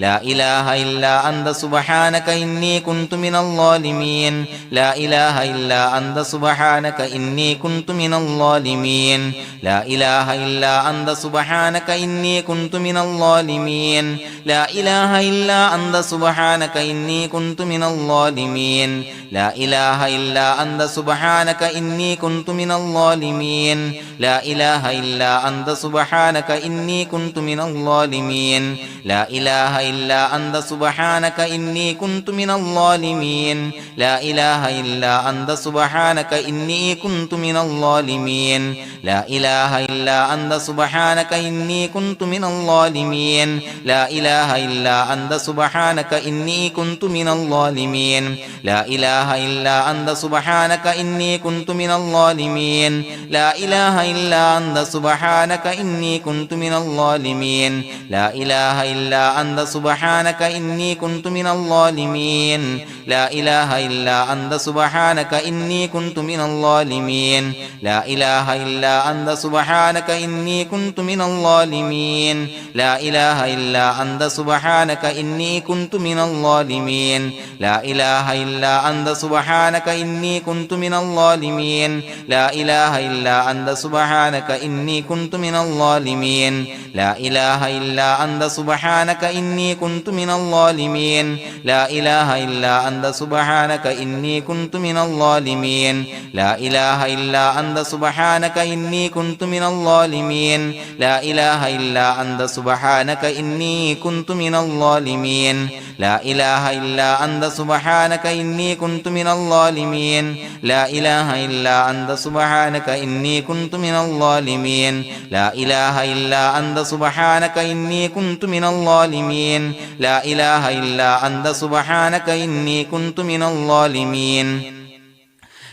لا إله إلا أنت سبحانك إني كنت من الظالمين لا إله إلا أنت سبحانك إني كنت من الظالمين لا إله إلا أنت سبحانك إني كنت من الظالمين لا إله إلا أنت سبحانك إني كنت من الظالمين لا إله إلا أنت سبحانك إني كنت من الظالمين لا إله إلا أنت سبحانك إني كنت من الظالمين لا إله إلا أنت سبحانك إني كنت من الظالمين لا إله إلا أنت سبحانك إني كنت من الظالمين لا إله إلا أنت سبحانك إني كنت من الظالمين لا إله إلا أنت سبحانك إني كنت من الظالمين لا إله إلا أنت سبحانك إني كنت من الظالمين لا إله إلا أنت سبحانك إني كنت من الظالمين لا إله إلا أنت سبحانك إني كنت من الظالمين لا إله إلا أنت سبحانك إني كنت من الظالمين لا إله إلا أنت سبحانك إني كنت من الظالمين لا إله إلا أنت سبحانك إني كنت من الظالمين لا إله إلا أنت سبحانك إني كنت من الظالمين لا إله إلا أنت سبحانك إني كنت من الظالمين لا إله إلا أنت سبحانك إني كنت من الظالمين لا إله إلا أنت سبحانك إني كنت من الظالمين لا إله إلا أنت سبحانك إني كنت من الظالمين لا إله إلا أنت سبحانك إني كنت من الظالمين لا إله إلا أنت سبحانك إني كنت من الظالمين لا إله إلا أنت سبحانك إني كنت من الظالمين لا إله إلا أنت سبحانك إني كنت من الظالمين لا إله إلا أنت سبحانك إني كنت من الظالمين لا إله إلا أنت سبحانك إني كنت من الظالمين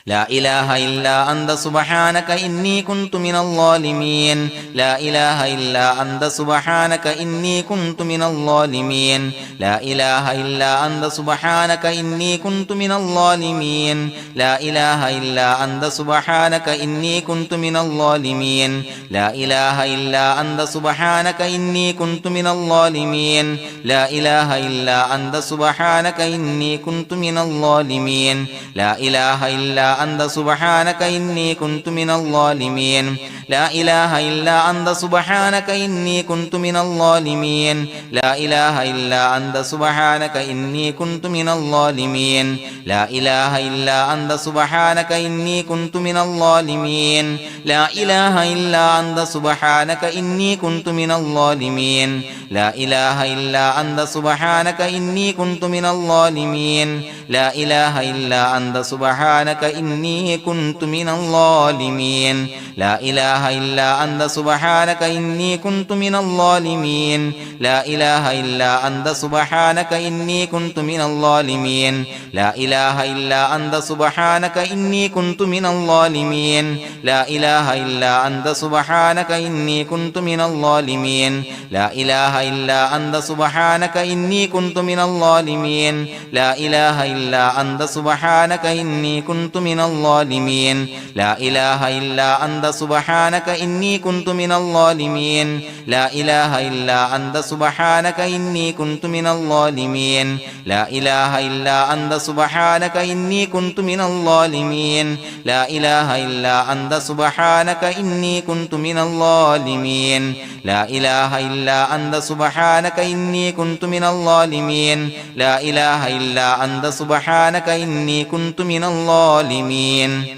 لا إله إلا أنت سبحانك إني كنت من الظالمين لا إله إلا أنت سبحانك إني كنت من الظالمين لا إله إلا أنت سبحانك إني كنت من الظالمين لا إله إلا أنت سبحانك إني كنت من الظالمين لا إله إلا أنت سبحانك إني كنت من الظالمين لا إله إلا أنت سبحانك إني كنت من الظالمين لا إله إلا أنت سبحانك إني كنت من الظالمين لا إله إلا أنت سبحانك إني كنت من الظالمين لا إله إلا أنت سبحانك إني كنت من الظالمين لا إله إلا أنت سبحانك إني كنت من الظالمين لا إله إلا أنت سبحانك إني كنت من الظالمين لا إله إلا أنت سبحانك إني كنت من الظالمين لا إله إلا أنت سبحانك إني كنت من الظالمين لا إله إلا أنت سبحانك إني كنت من الظالمين لا إله إلا أنت سبحانك إني كنت من الظالمين لا إله إلا أنت سبحانك إني كنت من الظالمين لا إله إلا أنت سبحانك إني كنت من الظالمين لا إله إلا أنت سبحانك إني كنت من الظالمين لا إله إلا أنت سبحانك إني كنت من الظالمين لا إله إلا أنت سبحانك إني كنت من الظالمين لا إله إلا أنت سبحانك إني كنت من الظالمين لا إله إلا أنت سبحانك إني كنت من الظالمين لا إله إلا أنت سبحانك إني كنت من الظالمين لا إله إلا أنت سبحانك إني كنت من الظالمين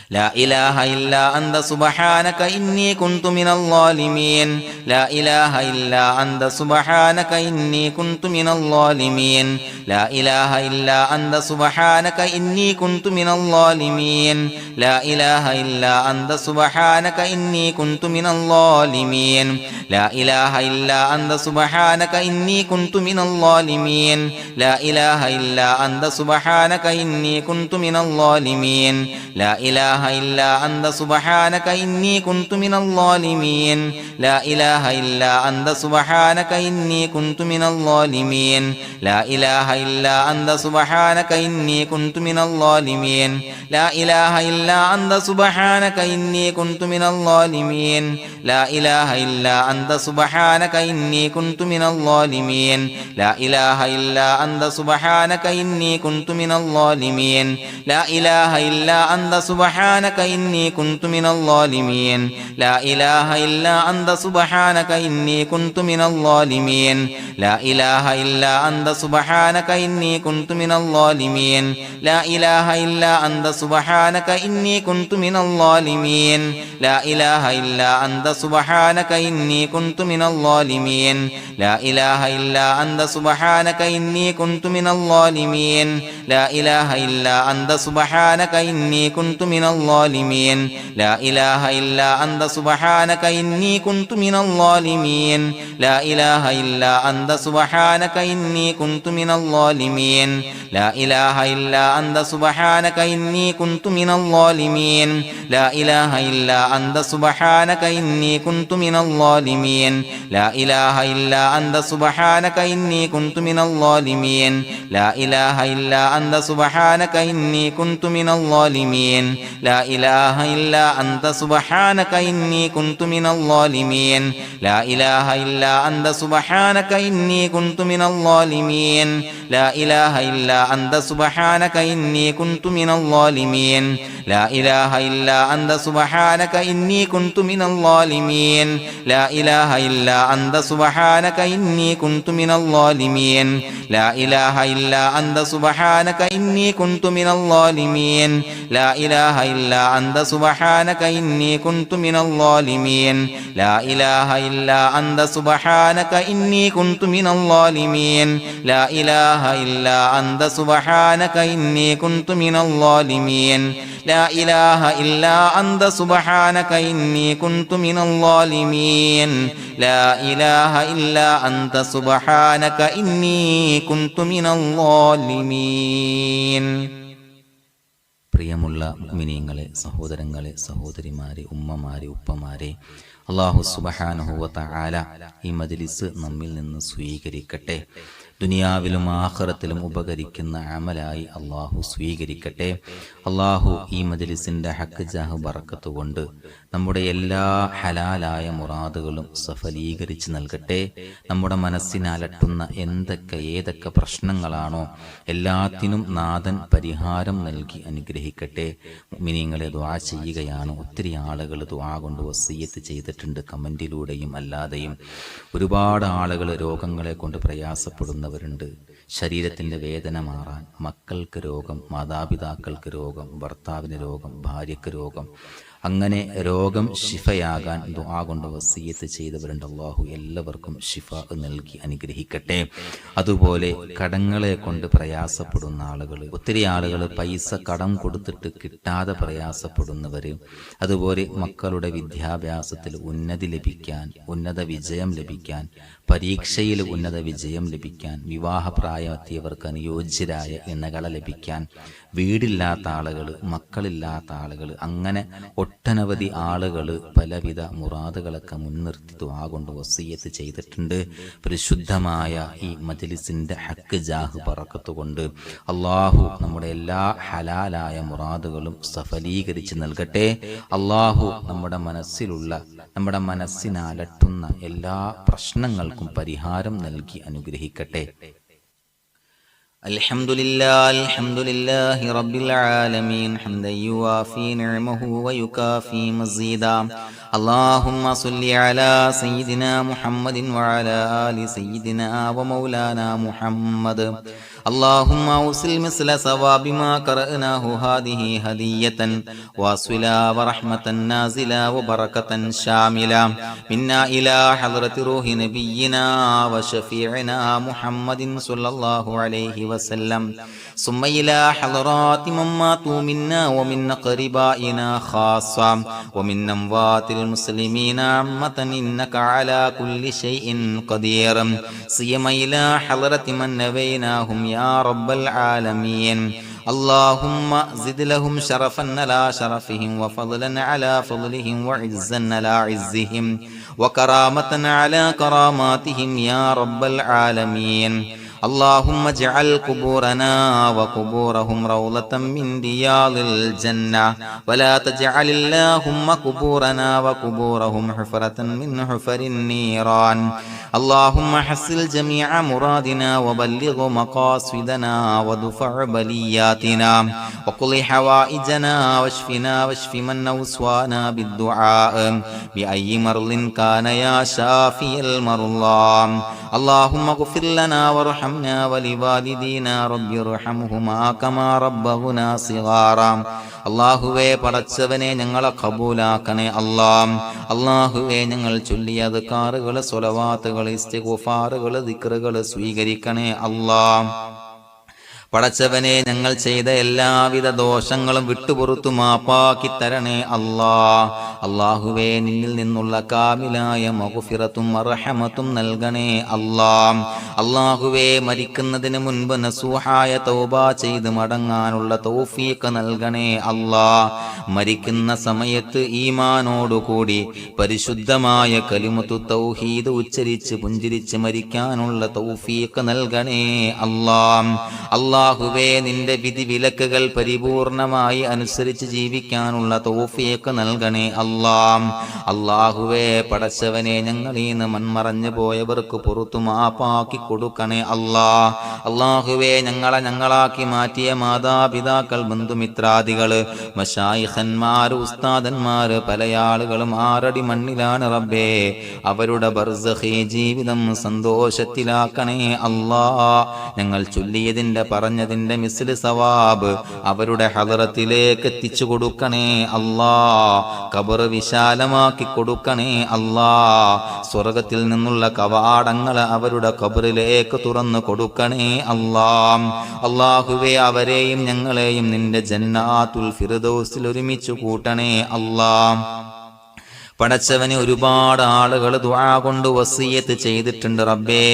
لا إله إلا أنت سبحانك إني كنت من الظالمين لا إله إلا أنت سبحانك إني كنت من الظالمين لا إله إلا أنت سبحانك إني كنت من الظالمين لا إله إلا أنت سبحانك إني كنت من الظالمين لا إله إلا أنت سبحانك إني كنت من الظالمين لا إله إلا أنت سبحانك إني كنت من الظالمين لا إله إله إلا أنت سبحانك إني كنت من الظالمين لا إله إلا أنت سبحانك إني كنت من الظالمين لا إله إلا أنت سبحانك إني كنت من الظالمين لا إله إلا أنت سبحانك إني كنت من الظالمين لا إله إلا أنت سبحانك إني كنت من الظالمين لا إله إلا أنت سبحانك إني كنت من الظالمين لا إله إلا أنت سبحانك إني كنت من الظالمين لا إله إلا أنت سبحانك إني كنت من الظالمين لا إله إلا أنت سبحانك إني كنت من الظالمين لا إله إلا أنت سبحانك إني كنت من الظالمين لا إله إلا أنت سبحانك إني كنت من الظالمين لا إله إلا أنت سبحانك إني كنت من الظالمين لا إله إلا أنت سبحانك إني كنت من الظالمين لا إله إلا أنت سبحانك إني كنت من الظالمين لا إله إلا أنت سبحانك إني كنت من الظالمين لا إله إلا أنت سبحانك إني كنت من الظالمين لا إله إلا أنت سبحانك إني كنت من الظالمين لا إله إلا أنت سبحانك إني كنت من الظالمين لا إله إلا أنت سبحانك إني كنت من الظالمين لا إله إلا أنت سبحانك إني كنت من الظالمين لا إله إلا أنت سبحانك إني كنت من الظالمين لا إله إلا أنت سبحانك إني كنت من الظالمين لا إله إلا أنت سبحانك إني كنت من الظالمين لا إله إلا أنت سبحانك إني كنت من الظالمين لا إله إلا أنت سبحانك إني كنت من الظالمين لا إله إلا أنت سبحانك إني كنت من الظالمين لا إله إلا أنت سبحانك إني كنت من الظالمين لا إله إلا أنت سبحانك إني كنت من الظالمين لا إله إلا أنت سبحانك إني كنت من الظالمين لا إله إلا أنت سبحانك إني كنت من الظالمين. പ്രിയമുള്ള മുഅ്മിനീങ്ങളെ, സഹോദരങ്ങളെ, സഹോദരിമാരെ, ഉമ്മമാരെ, ഉപ്പമാരെ, അല്ലാഹു സുബ്ഹാനഹു വ തആല ഈ മജ്ലിസ് നമ്മിൽ നിന്ന് സ്വീകരിക്കട്ടെ. ദുനിയാവിലും ആഖിറത്തിലും ഉപകരിക്കുന്ന അമലായി അള്ളാഹു സ്വീകരിക്കട്ടെ. അള്ളാഹു ഈ മജ്ലിസിന്റെ ഹക്ക് ജാഹ് ബറക്കത്ത് കൊണ്ട് നമ്മുടെ എല്ലാ ഹലാലായ മുറാദുകളും സഫലീകരിച്ച് നൽകട്ടെ. നമ്മുടെ മനസ്സിനലട്ടുന്ന ഏതൊക്കെ പ്രശ്നങ്ങളാണോ എല്ലാത്തിനും നാഥൻ പരിഹാരം നൽകി അനുഗ്രഹിക്കട്ടെ. മുഅ്മിനീങ്ങളെ, ദുആ ചെയ്യുകയാണ്. ഒത്തിരി ആളുകൾ ദുആ കൊണ്ട് വസിയ്യത്ത് ചെയ്തിട്ടുണ്ട്, കമന്റിലൂടെയും അല്ലാതെയും. ഒരുപാട് ആളുകൾ രോഗങ്ങളെ കൊണ്ട് പ്രയാസപ്പെടുന്നവരുണ്ട്. ശരീരത്തിൻ്റെ വേദന മാറാൻ, മക്കൾക്ക് രോഗം, മാതാപിതാക്കൾക്ക് രോഗം, ഭർത്താവിന് രോഗം, ഭാര്യയ്ക്ക് രോഗം, അങ്ങനെ രോഗം ശിഫയാകാൻ ദുആ കൊണ്ട് വസിയ്യത്ത് ചെയ്തവരുണ്ട്. അല്ലാഹു എല്ലാവർക്കും ശിഫ നൽകി അനുഗ്രഹിക്കട്ടെ. അതുപോലെ കടങ്ങളെ കൊണ്ട് പ്രയാസപ്പെടുന്ന ആളുകൾ, ഒത്തിരി ആളുകൾ പൈസ കടം കൊടുത്തിട്ട് കിട്ടാതെ പ്രയാസപ്പെടുന്നവർ, അതുപോലെ മക്കളുടെ വിദ്യാഭ്യാസത്തിൽ ഉന്നതി ലഭിക്കാൻ, ഉന്നത വിജയം ലഭിക്കാൻ, പരീക്ഷയിൽ ഉന്നത വിജയം ലഭിക്കാൻ, വിവാഹപ്രായമെത്തിയവർക്ക് അനുയോജ്യരായ ഇണകളെ ലഭിക്കാൻ, വീടില്ലാത്ത ആളുകൾ, മക്കളില്ലാത്ത ആളുകൾ, അങ്ങനെ ഒട്ടനവധി ആളുകൾ പലവിധ മുറാദുകളൊക്കെ മുൻനിർത്തി ദുആ കൊണ്ട് വസിയ്യത്ത് ചെയ്തിട്ടുണ്ട്. പരിശുദ്ധമായ ഈ മജ്ലിസിന്റെ ഹക്ക് ജാഹ് ബറക്കത്ത് കൊണ്ട് അള്ളാഹു നമ്മുടെ എല്ലാ ഹലാലായ മുറാദുകളും സഫലീകരിച്ച് നൽകട്ടെ. അള്ളാഹു നമ്മുടെ മനസ്സിനലട്ടുന്ന എല്ലാ പ്രശ്നങ്ങൾക്കും പരിഹാരം നൽകി അനുഗ്രഹിക്കട്ടെ. الحمد لله رب العالمين حمدا يوافي نعمه ويكافي مزيدا. اللهم صل على سيدنا محمد وعلى آل سيدنا ومولانا محمد. اللهم أوصل مثل ثواب ما قرأناه هذه هدية واصلا ورحمة نازلا وبركة شاملة منا إلى حضرة روح نبينا وشفيعنا محمد صلى الله عليه وسلم، ثم إلى حضرات من ماتوا منا ومن أقربائنا خاصة ومن أموات المسلمين عامة، إنك على كل شيء قدير. سيما إلى حضرة من نبيناهم يا رب العالمين. اللهم زد لهم شرفا على شرفهم وفضلا على فضلهم وعزا على عزهم وكرامة على كراماتهم يا رب العالمين. اللهم اجعل قبورنا وقبورهم روضة من رياض الجنة ولا تجعل اللهم قبورنا وقبورهم حفرة من حفر النيران. اللهم حصل جميع مرادنا وبلغ مقاصدنا ودفع بلياتنا وقل حوائجنا واشفنا واشف من أوصانا بالدعاء بأي مرض كان يا شافي المرضى. اللهم اغفر لنا وارحمنا ولوالدينا رب ارحمهما كما ربونا صغارا. അള്ളാഹുവേ പടച്ചവനെ ഞങ്ങളെ ഖബൂലാക്കണേ അല്ലാഹ്. അള്ളാഹുവേ ഞങ്ങൾ ചൊല്ലിയ അദ്കാറുകൾ സ്വലവാത്തുകൾ ഇസ്തിഗ്ഫാറുകൾ ദിക്റുകൾ സ്വീകരിക്കണേ അല്ലാഹ്. പടച്ചവനെ ഞങ്ങൾ ചെയ്ത എല്ലാവിധ ദോഷങ്ങളും വിട്ടുപുറത്തു മാപ്പാക്കി തരണേ അല്ലാഹ്. അല്ലാഹുവേ നിന്നിൽ നിന്നുള്ള കാമിലായ മഗ്ഫിറത്തും റഹ്മത്തും നൽകണേ അല്ലാഹ്. അല്ലാഹുവേ മരിക്കുന്നതിന് മുൻപ് നസൂഹായ തൗബ ചെയ്ത് മടങ്ങാനുള്ള തൗഫീഖ് നൽകണേ അല്ലാഹ്. മരിക്കുന്ന സമയത്ത് ഈമാനോടുകൂടി പരിശുദ്ധമായ കലിമത്തു തൗഹീദ് ഉച്ചരിച്ച് പുഞ്ചിരിച്ച് മരിക്കാനുള്ള തൗഫീഖ് നൽകണേ അല്ലാഹ്. അല്ലാഹുവേ നിന്റെ വിധി വിലക്കുകൾ പരിപൂർണമായി അനുസരിച്ച് ജീവിക്കാനുള്ള തൗഫീഖ് നൽകണേ അല്ലാഹ്. അല്ലാഹുവേ പടച്ചവനെ ഞങ്ങളീന്ന് മൺമറഞ്ഞു പോയവർക്ക് പുറത്തു മാപ്പാക്കി കൊടുക്കണേ അല്ലാഹ്. അല്ലാഹുവേ ഞങ്ങളാക്കി മാറ്റിയ മാതാപിതാക്കൾ ബന്ധുമിത്രാദികള് മശായിഖന്മാര് ഉസ്താദന്മാര് പല ആളുകളും ആറടി മണ്ണിലാണ് റബ്ബേ. അവരുടെ ബർസഖി ജീവിതം സന്തോഷത്തിലാക്കണേ അല്ലാഹ്. ഞങ്ങൾ ചൊല്ലിയതിന്റെ പറഞ്ഞതിന്റെ മിസ്ല് സവാബ് അവരുടെ ഹദറത്തിലേക്ക് എത്തിച്ചു കൊടുക്കണേ അല്ലാഹ്. ഖബർ വിശാലമാക്കി കൊടുക്കണേ അല്ലാഹ്. സ്വർഗത്തിൽ നിന്നുള്ള കവാടങ്ങൾ അവരുടെ ഖബറിലേക്ക് തുറന്നു കൊടുക്കണേ അല്ലാഹ്. അല്ലാഹുവേ അവരെയും ഞങ്ങളെയും നിന്റെ ജന്നാത്തുൽ ഫിർദൗസിൽ ഒരുമിച്ച് കൂട്ടണേ അല്ലാഹ്. പടച്ചവന് ഒരുപാട് ആളുകൾ ദുആ കൊണ്ട് വസിയത്ത് ചെയ്തിട്ടുണ്ട് റബ്ബേ.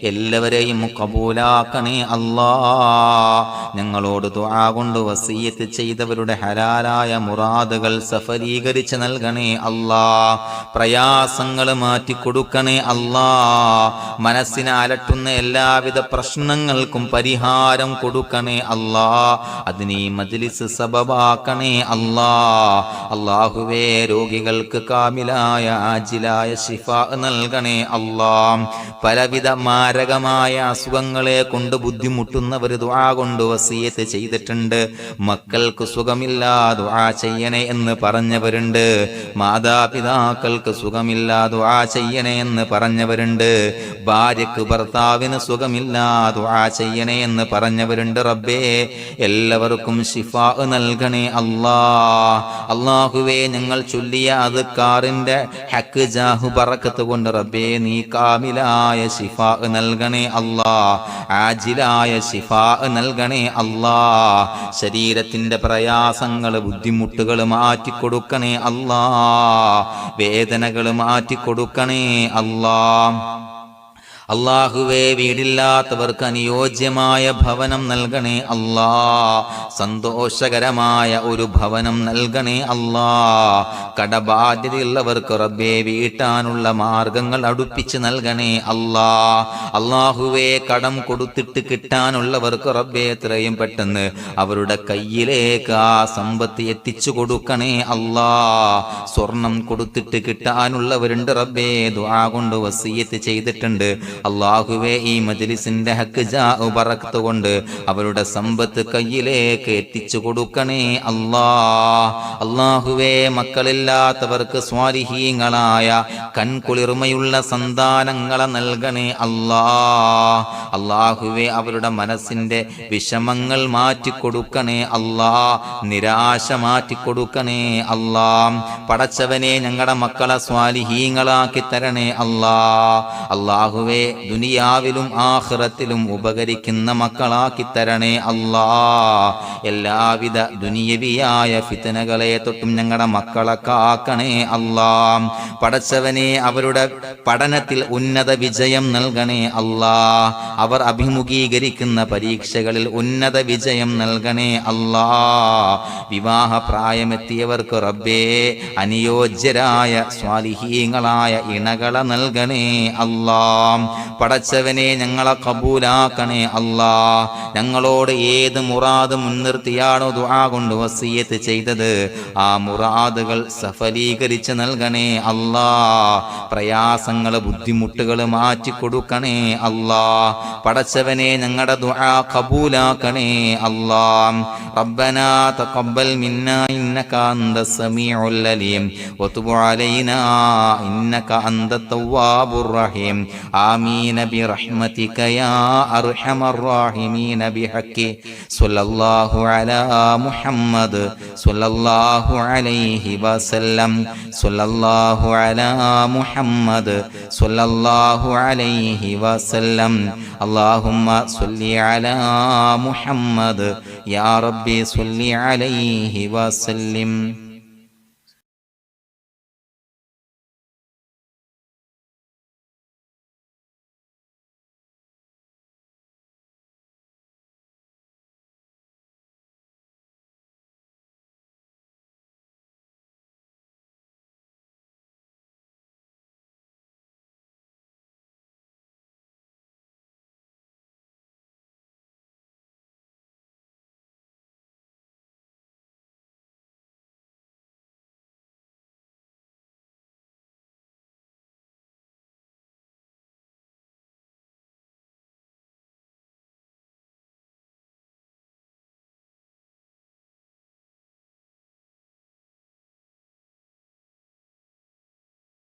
എല്ലാവരെയും കബൂലാക്കണേ അല്ലാഹ്. ഞങ്ങളോട് ദുആ കൊണ്ട് വസിയത്ത് ചെയ്തവരുടെ ഹലാലായ മുറാദുകൾ സഫലീകരിച്ച് നൽകണേ അല്ലാഹ്. പ്രയാസങ്ങൾ മാറ്റിക്കൊടുക്കണേ അല്ലാഹ്. മനസ്സിനെ അലട്ടുന്ന എല്ലാവിധ പ്രശ്നങ്ങൾക്കും പരിഹാരം കൊടുക്കണേ അല്ലാഹ്. അതിന് ഈ മജ്ലിസ് സബബാക്കണേ അല്ലാഹ്. അല്ലാഹുവേ രോഗികൾക്ക് കാമിലായ ആജിലായ ശിഫാ നൽകണേ അല്ലാഹ്. പലവിധ മാരകമായ അസുഖങ്ങളെ കൊണ്ട് ബുദ്ധിമുട്ടുന്നവർ ദുആ കൊണ്ട് വസിയത്ത് ചെയ്തിട്ടുണ്ട്. മക്കൾക്ക് സുഖമില്ലാ ദുആ ചെയ്യണേ എന്ന് പറഞ്ഞവരുണ്ട്. മാതാപിതാക്കൾക്ക് സുഖമില്ലാ ദുആ ചെയ്യണേ എന്ന് പറഞ്ഞവരുണ്ട്. ഭാര്യക്ക് ഭർത്താവിന് സുഖമില്ലാ ദുആ ചെയ്യണേ എന്ന് പറഞ്ഞവരുണ്ട് റബ്ബേ. എല്ലാവർക്കും ശിഫാ നൽകണേ അല്ലാഹ്. അല്ലാഹുവേ ഞങ്ങൾ ചൊല്ലിയ അദ്കാറിന്റെ ഹക്ക് ജാഹു ബറക്കത്ത് കൊണ്ട് റബ്ബേ നീ കാമിലായ ശിഫാ നൽകണേ അല്ലാഹ്. ആജിലായ ശിഫാ നൽകണേ അല്ലാഹ്. ശരീരത്തിന്റെ പ്രയാസങ്ങൾ ബുദ്ധിമുട്ടുകൾ മാറ്റിക്കൊടുക്കണേ അല്ലാഹ്. വേദനകൾ മാറ്റിക്കൊടുക്കണേ അല്ലാഹ്. അല്ലാഹുവേ വീടില്ലാത്തവർക്ക് അനുയോജ്യമായ ഭവനം നൽകണേ അല്ലാഹ്. സന്തോഷകരമായ ഒരു ഭവനം നൽകണേ അല്ലാഹ്. കടബാധ്യതയുള്ളവർക്ക് റബ്ബേ വീട്ടാനുള്ള മാർഗങ്ങൾ അടുപ്പിച്ച് നൽകണേ അല്ലാഹ്. അല്ലാഹുവേ കടം കൊടുത്തിട്ട് കിട്ടാനുള്ളവർക്ക് റബ്ബേ എത്രയും പെട്ടെന്ന് അവരുടെ കയ്യിലേക്ക് ആ സമ്പത്ത് എത്തിച്ചു കൊടുക്കണേ അല്ലാഹ്. സ്വർണം കൊടുത്തിട്ട് കിട്ടാനുള്ളവരുണ്ട് റബ്ബേ ദുആ കൊണ്ട് വസിയത്ത് ചെയ്തിട്ടുണ്ട്. അല്ലാഹുവേ ഈ മജ്ലിസിന്റെ ഹക്ക് ജാഉ ബറക്കത്ത് കൊണ്ട് അവരുടെ സമ്പത്ത് കയ്യിലേക്ക് എത്തിച്ചു കൊടുക്കണേ അല്ലാഹ്. അല്ലാഹുവേ മക്കളില്ലാത്തവർക്ക് സ്വാലിഹീങ്ങളായ കൺകുളിർമയുള്ള സന്താനങ്ങളെ നൽകണേ അല്ലാഹ്. അല്ലാഹുവേ അവരുടെ മനസ്സിന്റെ വിഷമങ്ങൾ മാറ്റിക്കൊടുക്കണേ അല്ലാഹ്. നിരാശ മാറ്റിക്കൊടുക്കണേ അല്ലാഹ്. പടച്ചവനെ ഞങ്ങളുടെ മക്കളെ സ്വാലിഹീങ്ങളാക്കി തരണേ അല്ലാഹ്. അല്ലാഹുവേ ദുനിയാവിലും ആഖിറത്തിലും ഉപകരിക്കുന്ന മക്കളാക്കി തരണേ അല്ലാ. എല്ലാവിധ ദുനിയവിയായ ഫിത്നകളെ തൊട്ടും ഞങ്ങളുടെ മക്കളെ കാക്കണേ അല്ലാ. പടച്ചവനെ അവരുടെ പഠനത്തിൽ ഉന്നത വിജയം നൽകണേ അല്ലാ. അവർ അഭിമുഖീകരിക്കുന്ന പരീക്ഷകളിൽ ഉന്നത വിജയം നൽകണേ അല്ലാ. വിവാഹ പ്രായമെത്തിയവർക്ക് റബ്ബേ അനുയോജ്യരായ സ്വാലിഹീങ്ങളായ ഇണകളെ നൽകണേ അല്ലാ. പടച്ചവനെ ഞങ്ങളെ കബൂലാക്കണേ അല്ലാ. ഞങ്ങളോട് ഏത് മുറാദ് മുൻനിർത്തിയാണോ ദുആ കൊണ്ട് വസിയത്ത് ചെയ്തത് ആ മുറാദുകൾ സഫലീകരിച്ച് നൽകണേ അല്ലാ. പ്രയാസങ്ങൾ ബുദ്ധിമുട്ടുകൾ മാറ്റിക്കൊടുക്കണേ അല്ലാ. പടച്ചവനെ ഞങ്ങളുടെ ദുആ കബൂലാക്കണേ അല്ലാ. റബ്ബനാ തഖബ്ബൽ മിന്നാ ഇന്നക അന്തസ് സമീഉൽ അലീം വതുബ് അലൈനാ ഇന്നക അന്തത് തവ്വാബുർ റഹീം. ആമീൻ ബിറഹ്മതിക യാ അർഹമർ റഹീമീൻ ബിഹഖി സ്വല്ലല്ലാഹു അലാ മുഹമ്മദ് സ്വല്ലല്ലാഹു അലൈഹി വസല്ലം സ്വല്ലല്ലാഹു അലാ മുഹമ്മദ് സ്വല്ലല്ലാഹു അലൈഹി വസല്ലം. അല്ലാഹുമ്മ സ്വല്ലി അലാ മുഹമ്മദ് യാ റബ്ബി സ്വല്ലി അലൈഹി വസല്ലം.